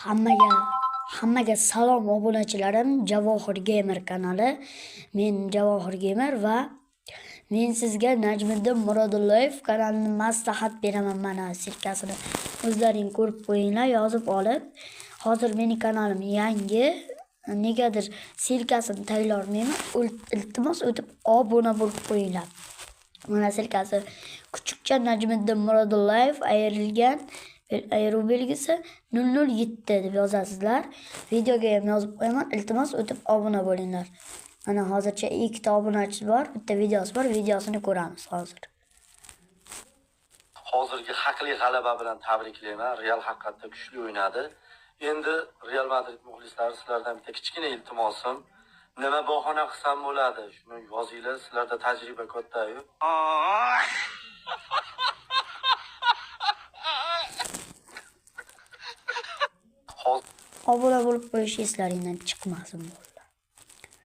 Hammaga salom obunachilarim, Javohir Gamer kanali. Men Javohir Gamer va men sizga Najmiddin Murodullayev kanalini maslahat beraman. Mana sirkasini o'zlaring ko'rib qo'yinglar, yozib olib. Hozir mening kanalim yangi. Negadir sirkasini tayyorlayman. Iltimos o'tib obuna bo'lib qo'yinglar. Mana sirkasi kuchukcha Najmiddin Murodullayev ayrilgan. Ayru belgisi 007 deb yozasizlar. Videoga ham yozib qo'yaman. Iltimos o'tib obuna bo'linglar. Mana hozircha 2 ta obunachi bor, bitta videosi bor. Videosini ko'ramiz hozir. Hozirgi haqli g'alaba bilan tabriklayman. Real haqiqatda kuchli o'ynadi. Endi Real Madrid muxlislari sizlardan bitta kichkina iltimosim, nima bahona qilsam bo'ladi, shuni yozinglar. Sizlarda tajriba katta-yu. Obuna bo'lib qo'yish eslaringdan chiqmasin.